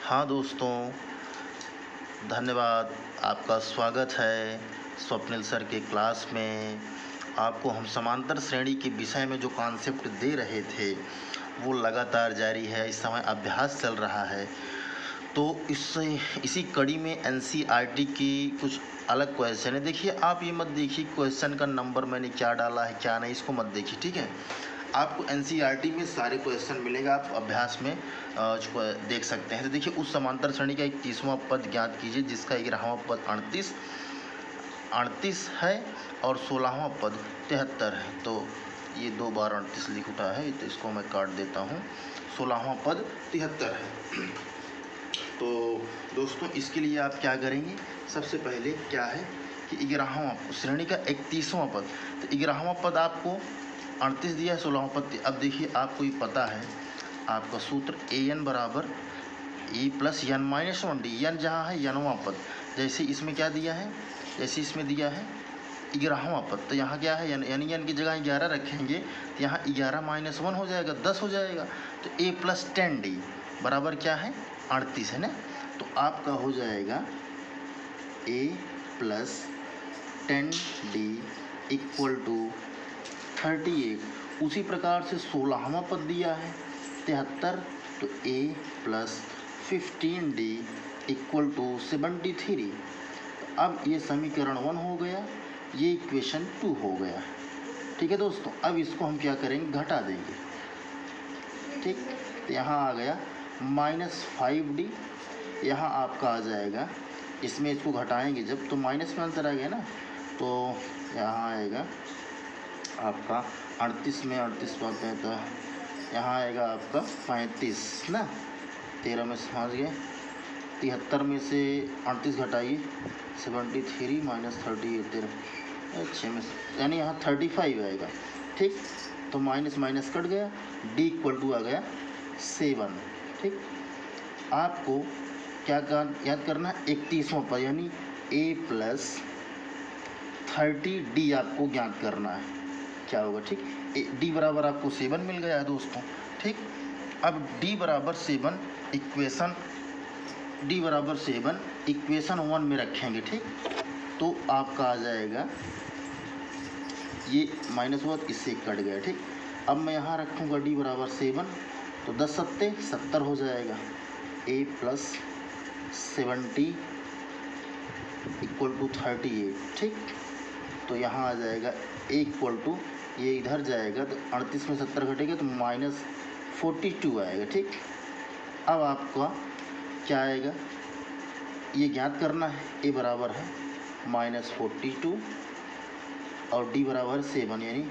हाँ दोस्तों, धन्यवाद। आपका स्वागत है स्वप्निल सर के क्लास में। आपको हम समांतर श्रेणी के विषय में जो कॉन्सेप्ट दे रहे थे वो लगातार जारी है। इस समय अभ्यास चल रहा है। तो इसी कड़ी में एनसीईआरटी की कुछ अलग क्वेश्चन है। देखिए, आप ये मत देखिए क्वेश्चन का नंबर मैंने क्या डाला है क्या नहीं, इसको मत देखिए, ठीक है। आपको एनसीईआरटी में सारे क्वेश्चन मिलेगा, आप अभ्यास में देख सकते हैं। तो देखिए, उस समांतर श्रेणी का 31वां पद ज्ञात कीजिए जिसका 11वां पद 38 है और 16वां पद 73 है। तो ये 2 बार 38 लिख उठा है, तो इसको मैं काट देता हूँ। 16वां पद 73 है। तो दोस्तों, इसके लिए आप क्या करेंगे, सबसे पहले क्या है कि 11वां श्रेणी का 31वां पद, तो 11वां पद आपको 38 दिया है, 16वां पद। अब देखिए, आपको ये पता है आपका सूत्र an बराबर e plus n minus 1d। n जहाँ है nवां पद, जैसे इसमें क्या दिया है, जैसे इसमें दिया है 11वां पद, तो यहाँ क्या है यानी n की जगह 11 रखेंगे तो यहाँ 11 माइनस 1 हो जाएगा, 10 हो जाएगा। तो a प्लस 10d बराबर क्या है 38 है ना। तो आपका हो जाएगा a plus 10d equal to 38। उसी प्रकार से 16वां पद दिया है 73, तो a plus 15d equal to 73। अब ये समीकरण 1 हो गया, ये इक्वेशन 2 हो गया, ठीक है दोस्तों। अब इसको हम क्या करेंगे, घटा देंगे, ठीक। तो यहाँ आ गया -5d, यहाँ आपका आ जाएगा, इसमें इसको घटाएंगे जब तो माइनस में आंसर आ गया ना। तो यहाँ आएगा आपका 38 में 38 पाते हैं तो यहाँ आएगा आपका 35 ना। 13 में समझ गए, 73 में से 38 घटाइए 73 माइनस 38 13 अच्छे में, यानी यहाँ 35 आएगा, ठीक। तो माइनस माइनस कट गया, d इक्वल टू आ गया 7, ठीक। आपको क्या याद करना है, 31वां पद यानी a प्लस 30d आपको ज्ञात करना है, क्या होगा, ठीक। d बराबर आपको 7 मिल गया है दोस्तों, ठीक। अब d बराबर 7 इक्वेशन 1 में रखेंगे, ठीक। तो आपका आ जाएगा ये माइनस हुआ, इससे कट गया, ठीक। अब मैं यहाँ रखूँगा d बराबर 7, तो 10 सत्ते 70 हो जाएगा। a प्लस 70 इक्वल टू 38, ठीक। तो यहाँ आ जाएगा a इक्वल टू, ये इधर जाएगा तो 38 में 70 घटेगा तो -42 आएगा, ठीक। अब आपका क्या आएगा, ये ज्ञात करना है, a बराबर है -42 और d बराबर 7 यानी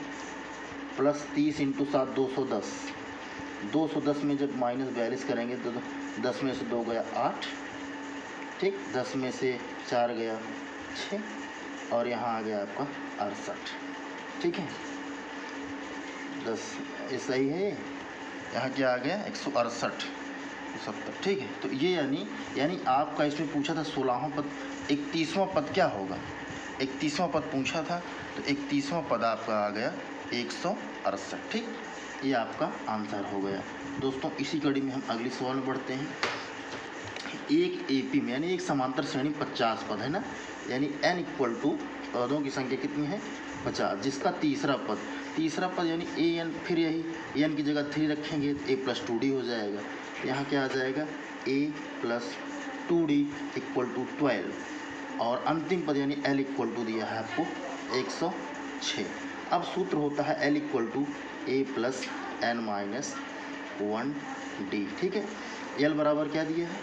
प्लस 30 इंटू 7 210। 210 में जब -42 करेंगे तो 10 में से 2 गया 8, ठीक। 10 में से 4 गया 6 और यहाँ आ गया आपका 68, ठीक है। 10 ये सही है, यहाँ क्या आ गया 168 70, ठीक है। तो ये यानी आपका इसमें पूछा था 16वां पद, 31वां पद क्या होगा, 31वां पद पूछा था, तो 31वां पद आपका आ गया 168, ठीक। ये आपका आंसर हो गया दोस्तों। इसी कड़ी में हम अगली सवाल में बढ़ते हैं। एक एपी में यानी एक समांतर श्रेणी 50 पद है ना, यानी n इक्वल टू पदों की संख्या कितनी है 50, जिसका तीसरा पद यानी an, फिर यही an की जगह 3 रखेंगे तो a प्लस 2d हो जाएगा। यहाँ क्या आ जाएगा a plus 2d equal to 12 और अंतिम पद यानी l इक्वल टू दिया है आपको 106। अब सूत्र होता है l equal to a plus n minus 1d, ठीक है। l बराबर क्या दिया है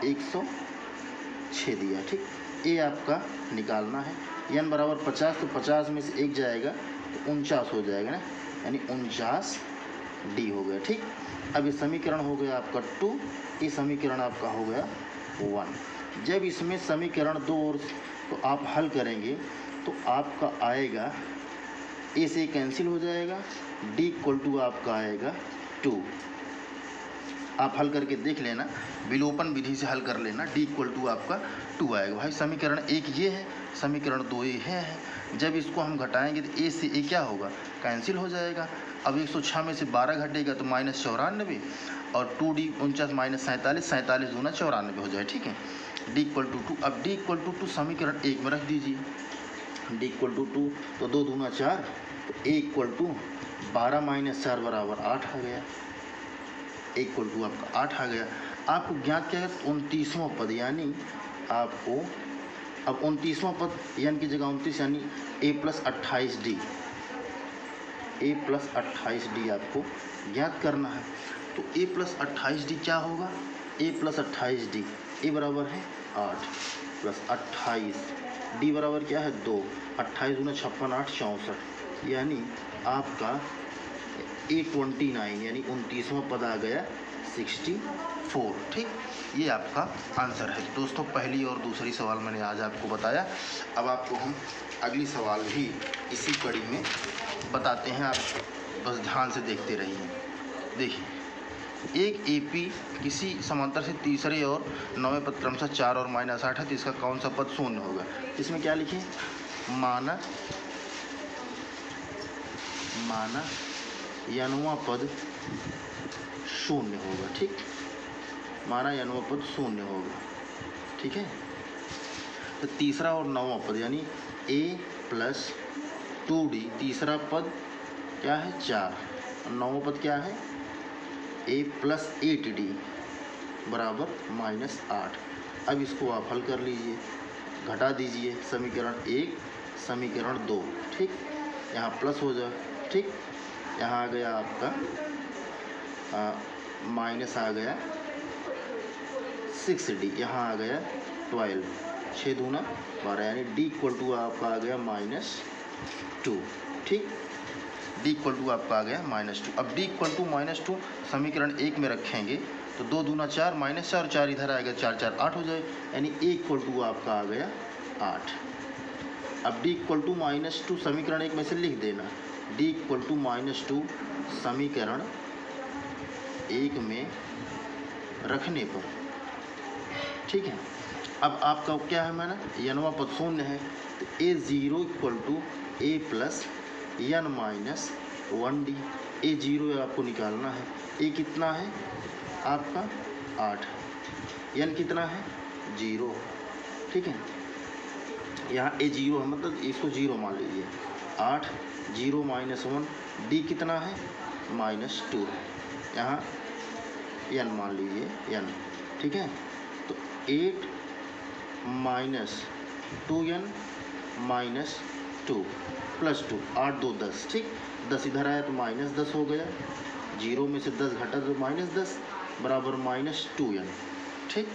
106 दिया, ठीक। a आपका निकालना है, n बराबर 50, तो 50 में से 1 जाएगा तो 49 हो जाएगा ना, यानी 49d हो गया, ठीक। अब ये समीकरण हो गया आपका 2, ये समीकरण आपका हो गया 1। जब इसमें समीकरण 2 और तो आप हल करेंगे तो आपका आएगा a से कैंसिल हो जाएगा, d इक्वल टू आपका आएगा 2, आप हल करके देख लेना, विलोपन विधि से हल कर लेना। d इक्वल टू आपका 2 आएगा। भाई समीकरण 1 ये है, समीकरण 2 ये है। जब इसको हम घटाएंगे तो a से a क्या होगा, कैंसिल हो जाएगा। अब 106 में से 12 घटेगा तो -94 और 2d 49 माइनस 47, 47 दूना 94 हो जाए। ठीक है, d इक्वल टू 2। अब d इक्वल टू 2 समीकरण 1 में रख दीजिए, d इक्वल टू 2 तो 2 दूना 4, तो a इक्वल टू 12 माइनस 4 बराबर 8 आ गया। a इक्वल टू आपका 8 आ गया। आपको ज्ञात क्या है, 29वां पद, यानी आपको अब 29वां पद यानी की जगह 29 यानी a plus 28d, a plus 28d आपको ज्ञात करना है। तो a प्लस 28d क्या होगा, a प्लस 28d, a बराबर है 8 प्लस 28, d बराबर क्या है 2, 28 दूना 56, 8 64, यानी आपका A29 यानी 29वां पद आ गया 64। ठीक, ये आपका आंसर है। दोस्तों पहली और दूसरी सवाल मैंने आज आपको बताया। अब आपको हम अगली सवाल भी इसी कड़ी में बताते हैं, आप बस ध्यान से देखते रहिए। देखिए, एक AP किसी समांतर से तीसरे और 9वें पद क्रमशः 4 और -8 है, तो इसका कौन सा पद शून्य होगा। इसमें क्या लिखे, माना n वां पद शून्य होगा। ठीक, माना n वां पद शून्य होगा। ठीक है, तो तीसरा और 9वां पद यानी a प्लस 2d, तीसरा पद क्या है 4 और 9वां पद क्या है a प्लस 8d बराबर -8। अब इसको आप हल कर लीजिए, घटा दीजिए समीकरण 1 समीकरण 2। ठीक, यहाँ प्लस हो जाए। ठीक, यहाँ आ गया आपका माइनस आ गया 6d, यहाँ आ गया 12, 6 दूना 12 यानी d इक्वल टू आपका आ गया -2। ठीक, d इक्वल टू आपका आ गया -2। अब d इक्वल टू -2 समीकरण 1 में रखेंगे तो 2 दूना 4, -4, 4 इधर आएगा, 4 4 8 हो जाए, यानी a इक्वल टू आपका आ गया 8। अब d इक्वल टू -2 समीकरण 1 में से लिख देना, d इक्वल टू -2 समीकरण 1 में रखने पर। ठीक है, अब आपका क्या है, मैंने n वां पद शून्य है, तो a0 equal to a plus n minus 1d, a0 आपको निकालना है। a कितना है आपका 8, n कितना है 0। ठीक है, यहाँ a0 है, मतलब इसको 0 मान लीजिए, 8 0 -1, d कितना है -2, यहाँ n मान लीजिए n। ठीक है, तो 8 माइनस 2n माइनस 2 प्लस 2, 8 2 10। ठीक, 10 इधर आया तो -10 हो गया, 0 में से 10 घटा तो -10 बराबर -2n। ठीक,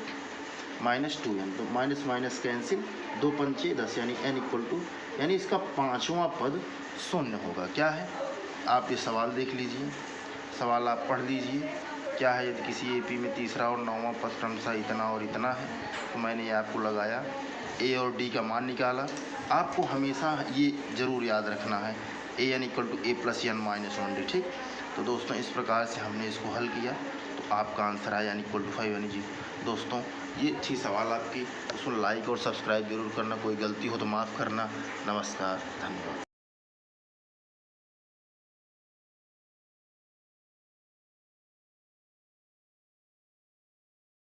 -2n, तो माइनस माइनस कैंसिल, 2 पंचे 10 यानी n इक्वल टू, यानी इसका 5वां पद शून्य होगा। क्या है, आप ये सवाल देख लीजिए, सवाल आप पढ़ लीजिए। क्या है, यदि किसी AP में तीसरा और 9वां पद क्रमशः इतना और इतना है, तो मैंने ये आपको लगाया, a और d का मान निकाला। आपको हमेशा ये ज़रूर याद रखना है, an equal to a plus n minus 1d। ठीक, तो दोस्तों इस प्रकार से हमने इसको हल किया, तो आपका आंसर आया n इक्वल टू 5 यानी जी। दोस्तों ये थी सवाल आपकी, उसको लाइक और सब्सक्राइब जरूर करना, कोई गलती हो तो माफ़ करना। नमस्कार, धन्यवाद।